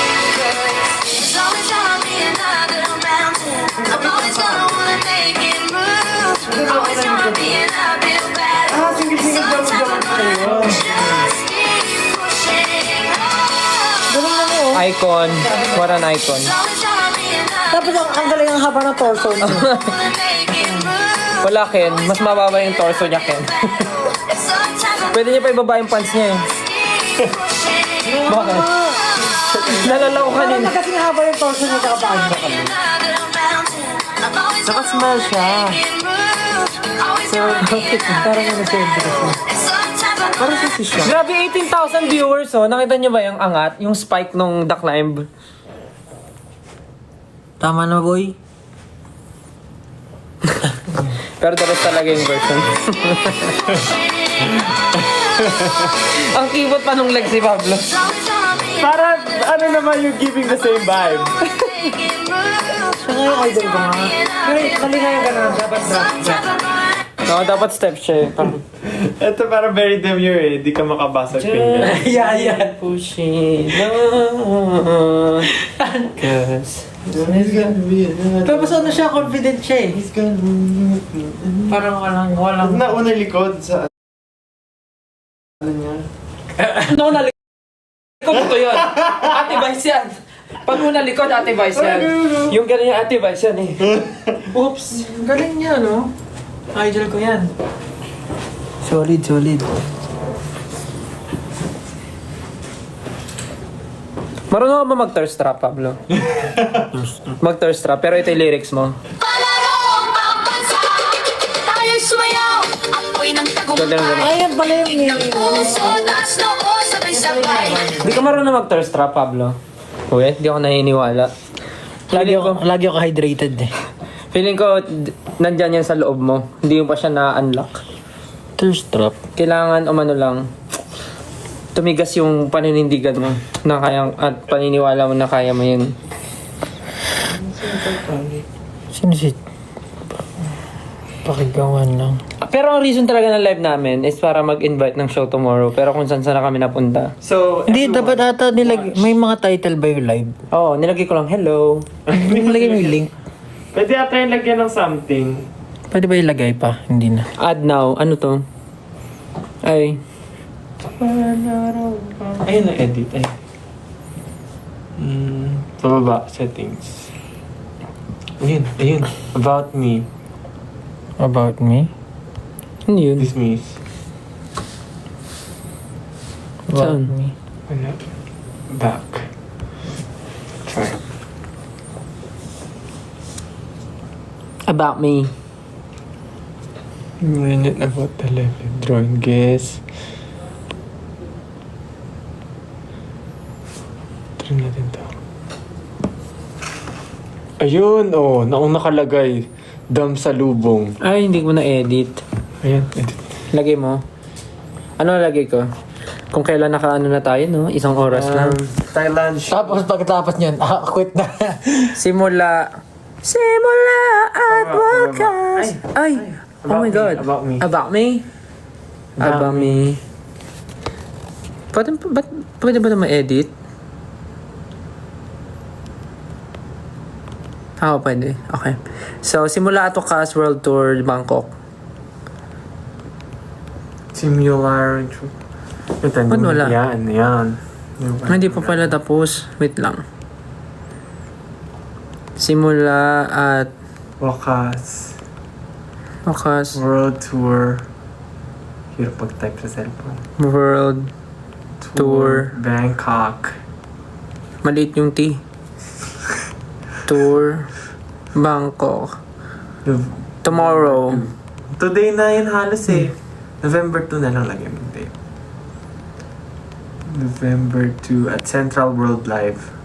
It's always gonna be another mountain. I'm always gonna wanna make it move. Always gonna be an uphill battle. Singit-singit ba Sometimes I'm gonna just keep pushing on. Icon. What an icon. It's always gonna be another Tapos ang galing ang haba ng torso niya. wanna make it move. Wala, Ken. Mas mababa yung torso niya, Ken. And sometimes I'm Pwede niya pa ibaba yung pants niya eh. keep pushing on. Bakit? Nalalaw ka Parang din. na kasing haba yung torso niya tsaka paa niya. Naka-smile siya. Parang ano siya yung dress niya. Parang sisi siya. Grabe, 18,000 viewers oh. Nakita niyo ba yung angat? Yung spike nung The Climb? Tama na, boy. Pero the rest talaga yung version. Ang kibot pa nung legs ni Pablo. Para ano naman yung giving the same vibe. Siya nga yung idol ko nga. Mali nga yung gano'n. Dapat drop. No, dapat step siya eh. Parang, Ito parang very demure eh. Di ka makabasag finger. Yeah. pushing on. Cause Tapos ano siya, confident siya eh. Parang walang. Nauna likod sa... Ano niya? no, nalikod ko yun. Ate Vice yan. Pag una likod, Ate Vice yan. Yung ganun yung Ate Vice yan eh. Oops. Galing niya, no? Idol ko yan. Solid. Marunong ka ba mag-thirst trap, Pablo? Mag-thirst trap, pero ito yung lyrics mo. Ganun. Ayan pala yung name. Di ka marunong mag-thirst trap, Pablo? Uwe, di ako naniniwala. Lagi ako hydrated eh. Feeling ko, nandyan yan sa loob mo. Hindi mo pa siya na-unlock. Thirst trap. Kailangan, umano lang, tumigas yung paninindigan mo na kayang, at paniniwala mo na kaya mo yun. Sino si... Pakigawan lang. Pero ang reason talaga ng live namin is para mag-invite ng show tomorrow. Pero kung saan na kami napunta. So, Hindi, dapat ata may mga title ba yung live? Oo, nilagay ko lang, hello. Nilagay mo yung link. pwede ata yung lagyan ng something. Pwede ba ilagay pa? Hindi na. Add now. Ano to? Ay. Ayun na edit. Ay. Pababa, settings. Ayun. About me. About me? Ano yun? Dismiss. About Saan? me. Wala. Back. Try. About me. Minute about the level. Drawing guess. Try natin to. Ayun, oh, naong nakalagay. Dam sa lubong. Ay, hindi ko na-edit. Ayan, edit. Lagay mo. Ano lagay ko? Kung kailan nakaano na tayo, no? 1 oras na. Thailand Tapos pagkatapos niyan, quit na. Simula at wakas. Ay. Oh my God. About me. About me? About me. Pwede ba na ma-edit? Pwede. Okay. So, simula at wakas World Tour Bangkok. Similar. Ba't wala? Yan. Hindi pa pala tapos. Wait lang. Simula at Wakas. wakas World Tour. Hirap pag-type sa cellphone. World Tour. Bangkok. Maliit yung T. Tour Bangkok. Tomorrow. Today na yun halos eh. November 2 na lang lagyan mo date. November 2 at Central World Live.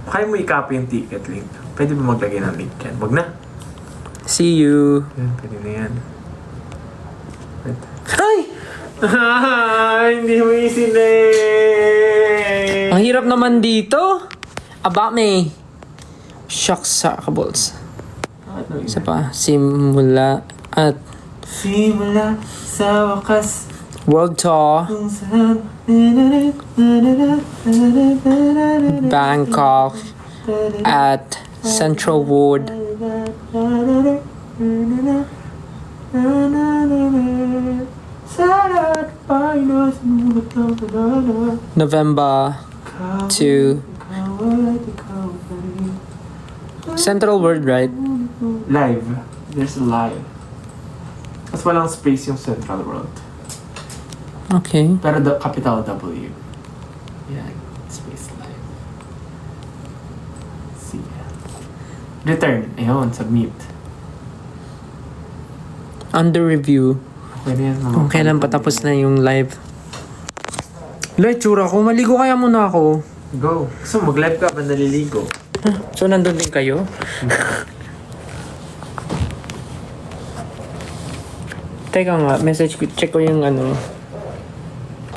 Kaya mo i-copy yung ticket link. Pwede ba maglagay ng link yan? Wag na. See you. Yan, pwede na yan. Wait. Ay! Hindi mo isinay. Ang hirap naman dito. About me. Shucks sa kabols. Isa pa. Simula at Simula sa wakas World Tour kung saan Bangkok at Central Wood November 2 Central World, right? Live. There's a live. Mas walang space yung Central World. Okay. Pero capital W. Yan. Space live. See. Return. Ayun, submit. Under review. Okay na yan. Kung kailan patapos na yung live. Loy, tsura ko. Maligo kaya muna ako. Go. So, mag-live ka ba naliligo? So, nandun din kayo? Teka nga, message ko, check ko yung ano.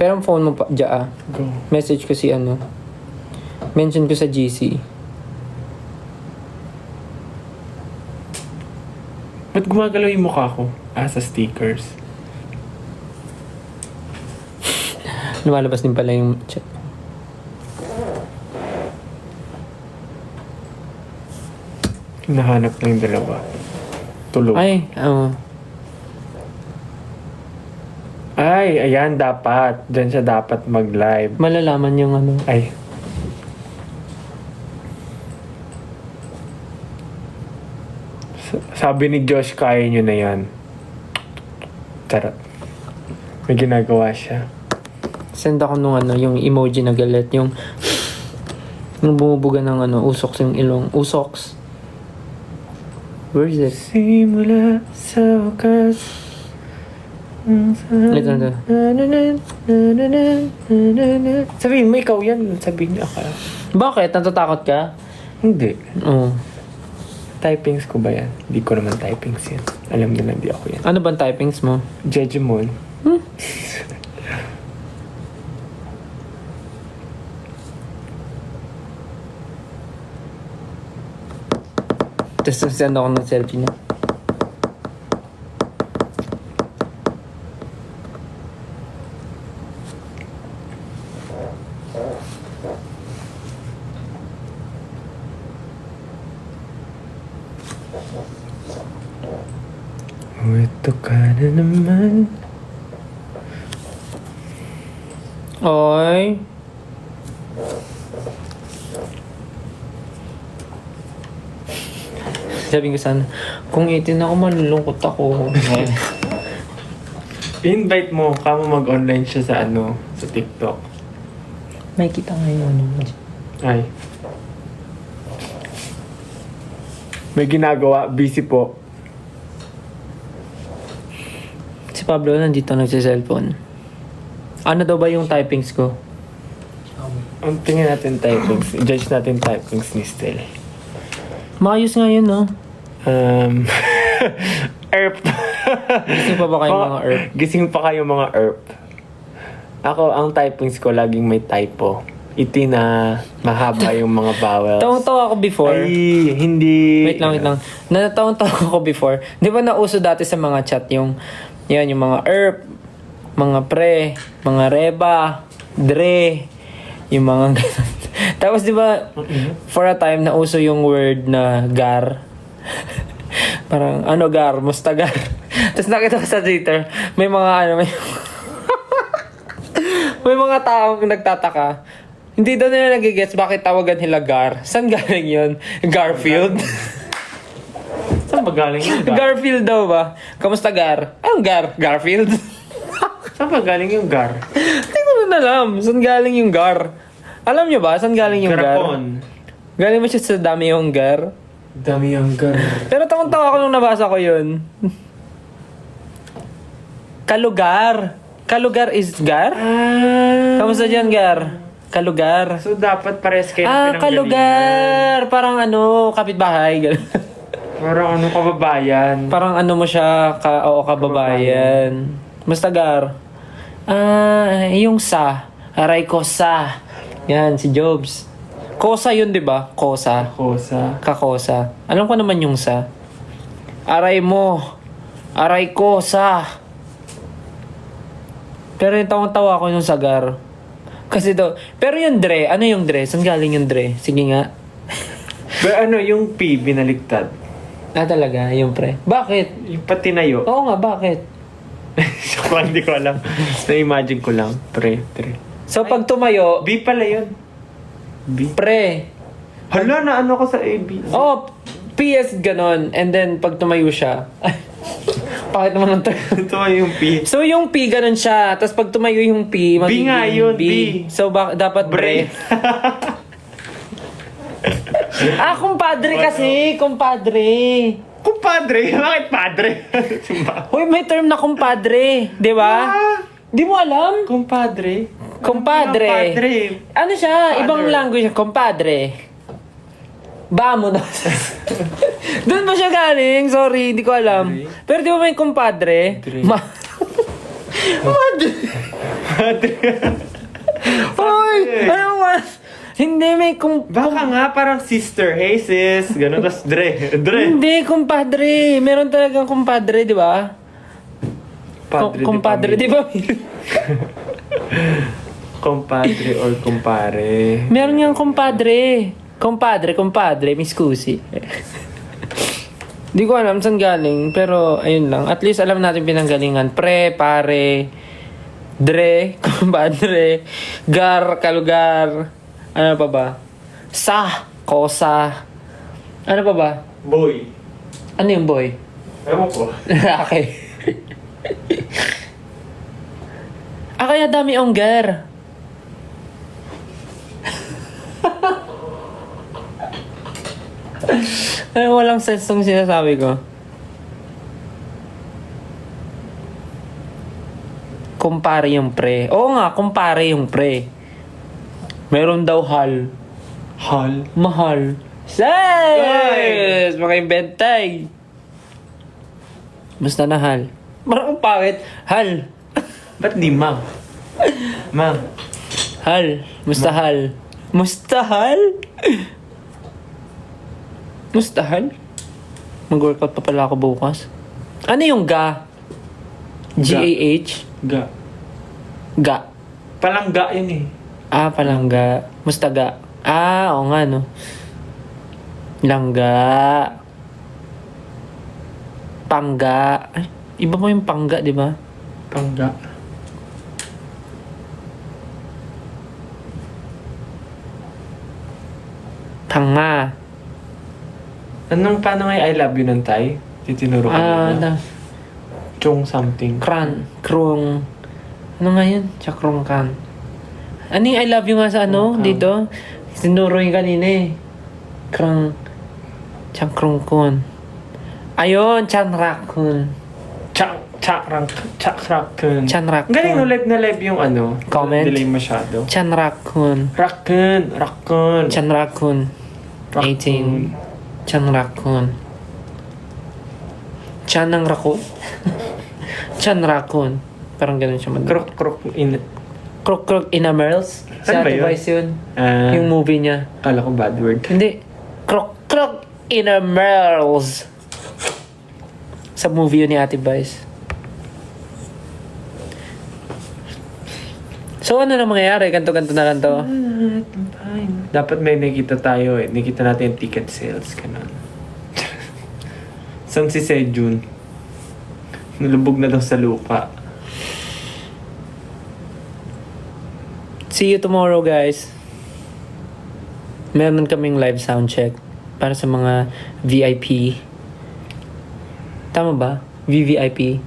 Pero ang phone mo pa, dyan Go. Message ko si ano. Mention ko sa GC. Ba't gumagalaw yung mukha ko? Sa stickers. Lumalabas din pala yung chat. Hinahanap na yung dalawa. Tulog. Ay, Ay, ayan, dapat. Diyan siya dapat mag-live. malalaman yung ano. Ay. Sabi ni Josh, kaya nyo na yan. Charot. May ginagawa siya. Send ako nung ano, yung emoji na galit. Yung bumubuga ng ano, usoks yung ilong. Usoks. Where is it? Simula sa wakas. Ito. Sabihin mo, ikaw yan. Sabihin niya ka. Bakit? Natatakot ka? Hindi. Oo. Typings ko ba yan? Hindi ko naman typings yan. Alam nila hindi ako yan. Ano bang typings mo? Jejemon. Tapos send ako ng selfie na. Ito ka na naman. Oy. Sabi ko sana, kung 18 ako, malulungkot ako. Invite mo, kamo mag-online siya sa ano, sa TikTok. May kita ngayon ano. Ay. May ginagawa, busy po. Si Pablo nandito nagsa-cellphone. Ano daw ba yung typings ko? Ang tingin natin typings. Judge natin typings ni Stel. Maayos nga yun, no? Erp. Gising pa ba kayo mga ERP? Gising pa kayo mga ERP. Ako, ang typings ko laging may typo. Iti na mahaba yung mga vowels. Tawang-tawa ako before. Ay, hindi. Wait lang. Natawang-tawa ako before. Di ba nauso dati sa mga chat yung mga ERP, mga pre, mga reba, dre, yung mga ganun. Tapos di ba, for a time, nauso yung word na gar. Parang, gar, mustagar. Tapos nakita ko sa Twitter, may may mga taong nagtataka. Hindi daw nila nagigets bakit tawagan nila Gar. Saan galing yun? Garfield? Saan ba galing yung gar? Garfield daw ba? Kamusta Gar? Anong Gar? Garfield? Saan ba galing yung gar? Hindi ko rin alam. Saan galing yung Gar? Alam nyo ba? Saan galing yung Gar? Garapon. Galing mo siya sa dami yung Gar? Dami yung gar. Pero tawang-tawa ko nung nabasa ko yun. Kalugar. Kalugar is Gar? Kamusta dyan Gar? Kalugar. So, dapat pares kayo Kalugar! Parang kapitbahay. Ganun. Parang kababayan. Parang mo siya, kababayan. Basta Gar. Yung sa. Aray ko sa. Yan, si Jobs. Kosa yun, di ba? Kosa. Kosa. Kakosa. Alam ko naman yung sa. Aray mo. Aray ko sa. Pero yung tawang-tawa ko yung sagar. Kasi pero yung dre, ano yung dre? Saan galing yung dre? Sige nga. Pero yung P, binaligtad. Talaga, yung pre. Bakit? Yung patinayo. Oo nga, bakit? So, hindi ko alam. Na-imagine ko lang. Pre. So, pag tumayo, B pala yun. B. pre. Hala, na ko sa AB. Oh, PS ganon. And then, pag tumayo siya. Bakit naman ang Ito yung P. So, yung P ganon siya. Tapos, pag tumayo yung P, magiging nga yun, B. So, dapat bre. Kumpadre kasi. Kumpadre. Kumpadre? Bakit padre? Uy, may term na kumpadre. Di ba? Di mo alam? Kumpadre? Kumpadre. Kumpadre. Ano siya? Father. Ibang language. Kumpadre. Vámonos. Doon ba siya galing? Sorry, hindi ko alam. Padre. Pero di ba may kumpadre? Padre. Madre. Padre. Hoy! Ano ba? Hindi may Baka nga parang sister. Hey sis. Ganun. Tapos Dre. Hindi, kumpadre. Meron talagang kumpadre, di ba? Padre Kumpadre, di ba? Compadre or kumpare. Meron niyang kumpadre. Kumpadre, mi scusi. Di ko alam saan galing, pero ayun lang. At least alam natin pinanggalingan. Pre, pare, dre, kumpadre, gar, kalugar, ano pa ba? Sa, kosa. Ano pa ba? Boy. Ano yung boy? Ewan ko. Lalaki. Kaya dami onggar. Walang sense tong sinasabi ko. Kumpare yung pre. Oo nga, kumpare yung pre. Meron daw hal. Hal. Mahal. Yes! Mga inventay. Basta na hal. Parang pangit. Hal. Ba't di mang? Mang. Hal. Mustahal. Mustahal? Mustahal? Mag-workout pa pala ako bukas. Ano yung ga? G-A-H? Ga. Ga. Palangga yun eh. Palangga. Mustaga. Oo nga no. Langga. Pangga. Ay, iba mo yung pangga, di ba? Pangga. Tanga. Paano nga I love you ng Thai? Titinuro ko na. Chong something. Kran. Krung. Ano nga yun? Chakrong kan. Ano yung I love you nga sa ano? Krung kan. Dito? Sinuro yung kanina eh. Krang. Chakrong kun. Ayun, chanrakun. Chakrakun. Chanrakun. Galing no, live na live yung ano. Comment. Delay masyado. Chanrakun. Rakun. Chanrakun. 18. Chanrakun. Chan ng rakun? Chanrakun. Parang ganun siya mag- Krok in. Krok Inamerals. Si Ano ba Ate yun? Vice yun. Ah, Yung movie niya. kala ko bad word. Hindi. Krok Inamerals. Sa movie yun ni Ate Vice. So ano na mangyayari? Ganto-ganto na lang to. Dapat may nakita tayo eh. Nakita natin yung ticket sales. Ganun. Saan si Sejun? Nalubog na daw sa lupa. See you tomorrow, guys. Meron kaming live sound check para sa mga VIP. Tama ba? VVIP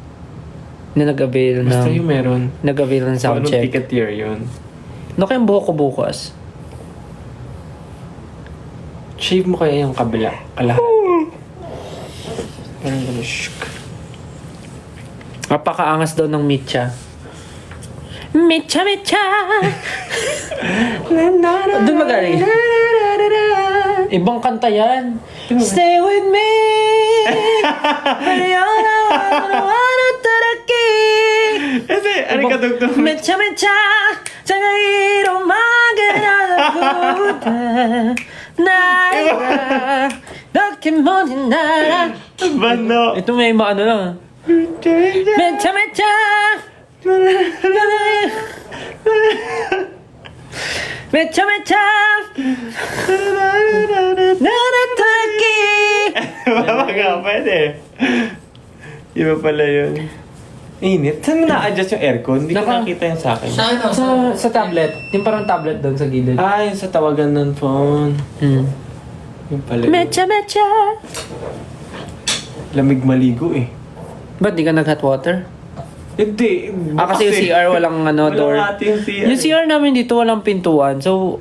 na nag-avail Basta ng yung meron. nag-avail ng Kung sound anong check. ticket tier yun. Ano kayang buhok ko bukas? Shave mo kaya yung kabila. Kalahati. Parang gano'n. Napakaangas daw ng Mitcha. Mitcha! Doon magaling. Ibang kanta yan. Stay with me. Kasi, ano ka dugtong? Mitcha! Tsangayiro maganalakuta. Naira. Dokimonin nara. Bano? Ito may ano lang. Mitcha! Mecha! Nanataki! Baba nga, pwede. Iba pala yun. Init. Saan mo na-adjust yung aircon? Hindi ko Naka- nakita yung sa akin. Sa ano? Sa tablet. Yung parang tablet doon sa gilid. Ah, yung sa tawagan ng phone. Yung pala yun. Mecha! Lamig maligo eh. Ba't di ka nag-hot water? Hindi. Kasi yung CR walang door. Walang ating CR. Yung CR namin dito walang pintuan. So,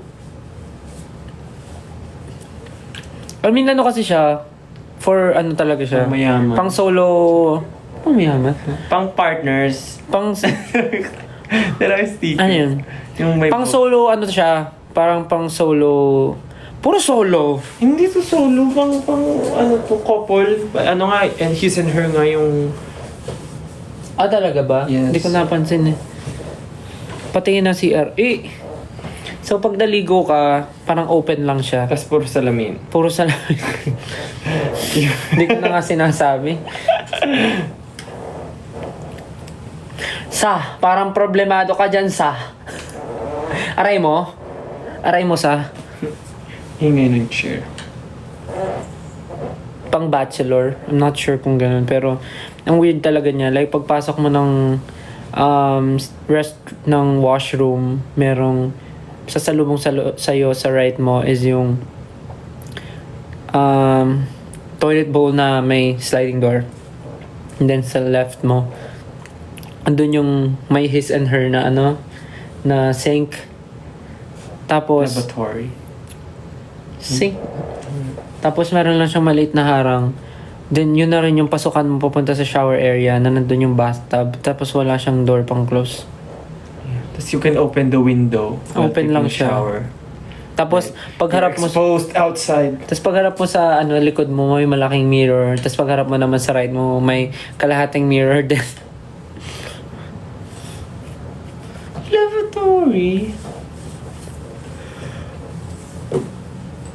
I mean, ano kasi siya, for ano talaga siya. Pang mayaman. Pang solo. Pang mayaman. Pang partners. Pang, Pero yung sticker. ano yun? Yung may Pang solo, ano siya? Parang pang solo. Puro solo. Hindi to solo. Pang ano to, couple. Ano nga, and his and her nga yung... Ah, talaga ba? Yes. Hindi ko napansin eh. Patingin na CR. So, pag naligo ka, parang open lang siya. Tapos puro salamin. Puro salamin. Hindi ko na nga sinasabi. Parang problemado ka dyan, Aray mo? Aray mo, Hingay ng chair. Pang bachelor. I'm not sure kung ganun. Pero, ang weird talaga niya. Like, pagpasok mo ng rest ng washroom, merong sasalubong sa'yo sa right mo is yung toilet bowl na may sliding door. And then sa left mo, andun yung may his and her na na sink. Tapos, Laboratory. sink. Tapos meron lang siyang maliit na harang. Then yun na rin yung pasukan mo papunta sa shower area na nandun yung bathtub. Tapos wala siyang door pang close. Tapos you can open the window. while Open taking lang a siya. Shower. Tapos pagharap mo Exposed outside. tapos pagharap mo sa likod mo may malaking mirror. Tapos pagharap mo naman sa right mo may kalahating mirror din. Lavatory.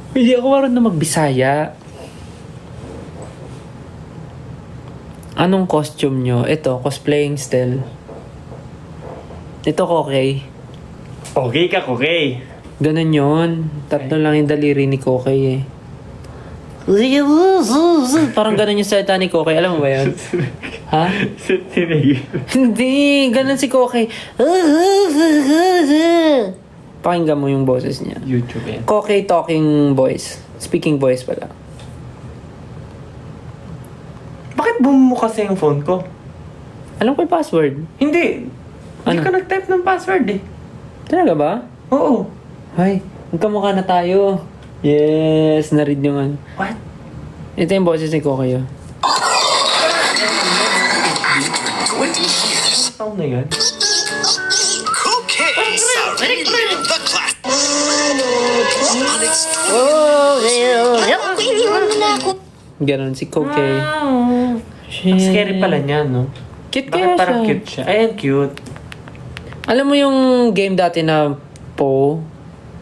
Hindi ako marunong magbisaya. Anong costume nyo? Ito, cosplaying still. Ito, Kokey. Okay ka, okay. Ganun yun. Tatlo lang yung daliri ni Kokey eh. Parang ganun yung salita ni Kokey. Alam mo ba yun? Ha? Tinigil. Hindi. Ganun si Kokey. Pakinggan mo yung boses niya. YouTube yan. Kokey talking voice. Speaking voice pala. Bakit boom mo kasi yung phone ko? Alam ko yung password. Hindi. Hindi Ano? ka nag-type ng password eh. Talaga ba? Oo. Ay, magkamukha na tayo. Yes, narid yung ano. What? Ito yung boses ni Kokey. Oh. sound na yan? Okay, sorry, the class. Ganon si Koke. Ang scary pala niya, no? Cute Bakit kaya parang siya. cute siya? Ayan, cute. Alam mo yung game dati na Po?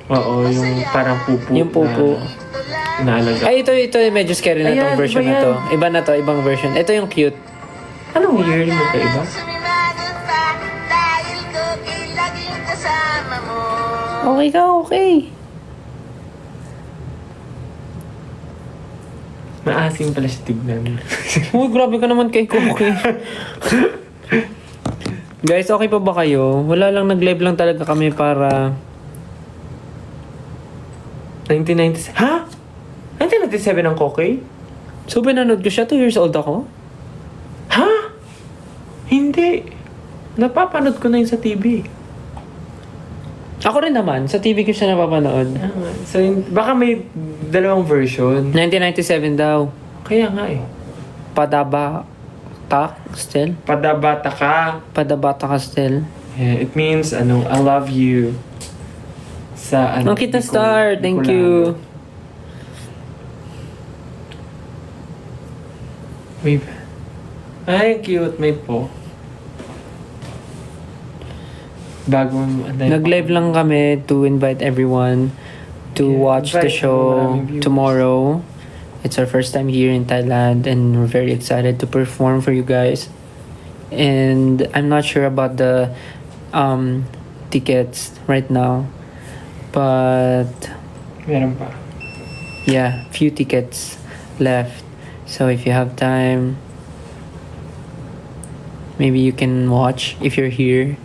Oo, yung parang pupu. Yung pupu. Na inaalaga. Ay, ito medyo scary na Ayan, tong version iba na to. yan. Iba na to, ibang version. Ito yung cute. Anong year mo kaiba? Dahil cookie laging kasama mo. Okay ka, okay. Maasim pala siya tignan. Uy, grabe ka naman kay Koke. Guys, okay pa ba kayo? Wala lang, nag-live lang talaga kami para... 1997. Ha? 1997 ang Koke? So, pinanood ko siya. 2 years old ako. Ha? Hindi. Napapanood ko na yun sa TV. Ako rin naman. Sa TV ko siya napapanood. So, baka may dalawang version. 1997 daw. Kaya nga eh. Padabata still? Padabata ka. Padabata ka still. Yeah, it means, I love you. Sa, Ang cute na star. Thank you. Wait. Ay, cute. May po. Bagong... Nag-live lang kami to invite everyone to Yeah, watch the invite show maraming viewers. tomorrow. It's our first time here in Thailand and we're very excited to perform for you guys. And I'm not sure about the tickets right now. But Meron pa. yeah, few tickets left. So if you have time, maybe you can watch if you're here.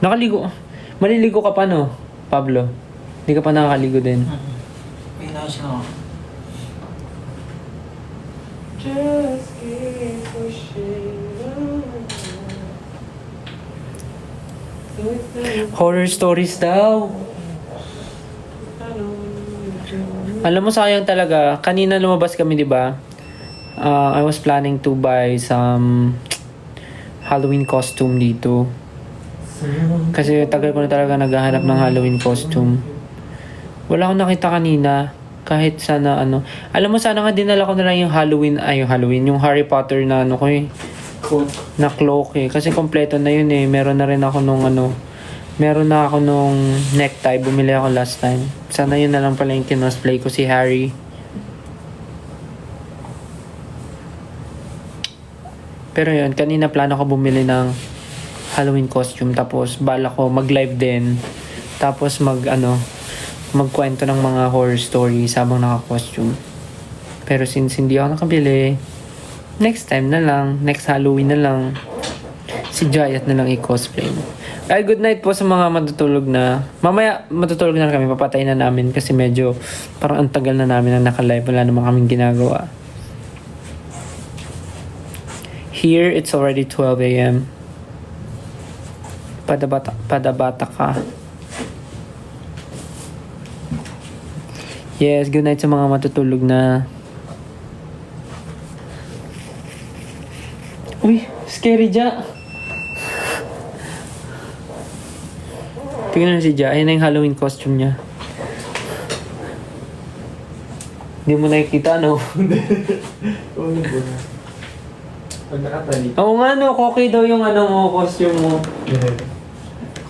Nakaligo. Maliligo ka pa, no, Pablo? Hindi ka pa nakakaligo din. May nais na ako. Just keep pushing Horror stories daw. Alam mo, sayang talaga. Kanina lumabas kami, di ba? I was planning to buy some Halloween costume dito. Kasi tagal ko na talaga naghahanap ng Halloween costume. Wala akong nakita kanina. Kahit sana ano. Alam mo, sana nga dinala ko na lang yung Halloween. Yung Harry Potter na ano ko eh. Na cloak eh. Kasi kompleto na yun eh. Meron na rin ako nung meron na ako nung necktie. Bumili ako last time. Sana yun na lang pala yung kinosplay ko, si Harry. Pero yun, kanina plano ko bumili ng Halloween costume. Tapos bala ko mag-live din. Tapos magkwento ng mga horror stories habang naka-costume. Pero since hindi ako nakabili, next time na lang, next Halloween na lang, si Jayat na lang i-cosplay mo. Ay, good night po sa mga matutulog na. Mamaya, matutulog na kami. Papatay na namin kasi medyo parang ang tagal na namin na naka-live. Wala naman kaming ginagawa. Here, it's already 12 a.m. Padabata ka. Yes, good night sa mga matutulog na. Uy, scary Ja. Tingnan si Ja. Ayan na yung Halloween costume niya. Hindi mo nakikita, no? Pag nakatali. Oo nga, no. Okay daw yung costume mo.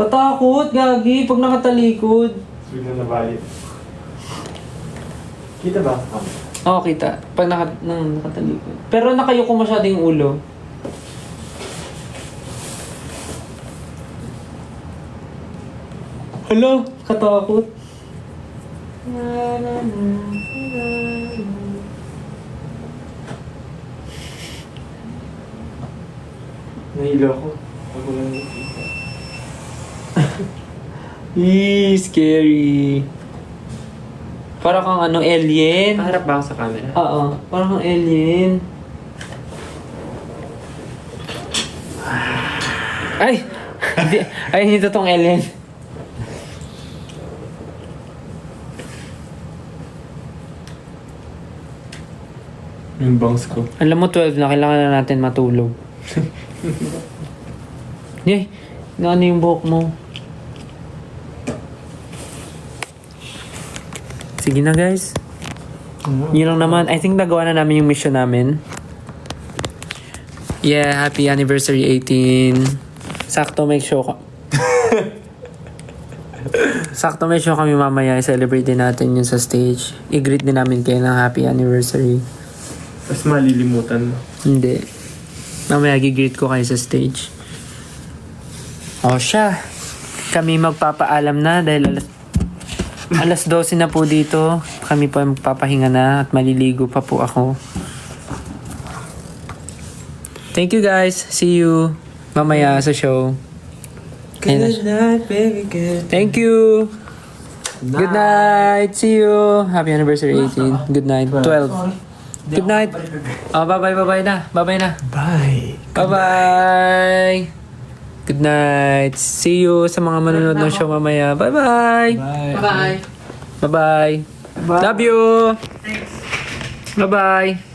Katakot, gagi. Pag nakatalikod. Bigla na balik. Kita ba? Oo, kita. Pag nakatalikod. Pero nakayuko masyado yung ulo. Hello, katakot. Nahilo ako. Ako lang nakita. Eee, scary. Para kang alien. Paharap ba ako sa camera? Oo, parang kang alien. Ay! Ay, hindi totoong alien. Yung bangs ko. Alam mo, 12 na, kailangan na natin matulog. Yay! Ano yung buhok mo? Sige na, guys. Yun lang naman. I think nagawa na namin yung mission namin. Yeah, happy anniversary 18. Sakto, make show ko. Sakto, may show kami mamaya. I-celebrate din natin yun sa stage. I-greet din namin kayo ng happy anniversary. Tapos malilimutan mo. Hindi. Mamaya gigreet ko kayo sa stage. O siya. Kami magpapaalam na dahil alas 12 na po dito. Kami po magpapahinga na at maliligo pa po ako. Thank you guys. See you mamaya sa show. Ayun na siya. night, baby, good. Thank you. Good night. See you. Happy anniversary 18. Good night. 12. Good night. Oh, bye-bye, bye-bye na. Bye-bye na. Bye. Bye-bye. Good night. See you sa mga manonood ng show mamaya. Bye-bye. Bye. Bye-bye. Love you. Bye-bye.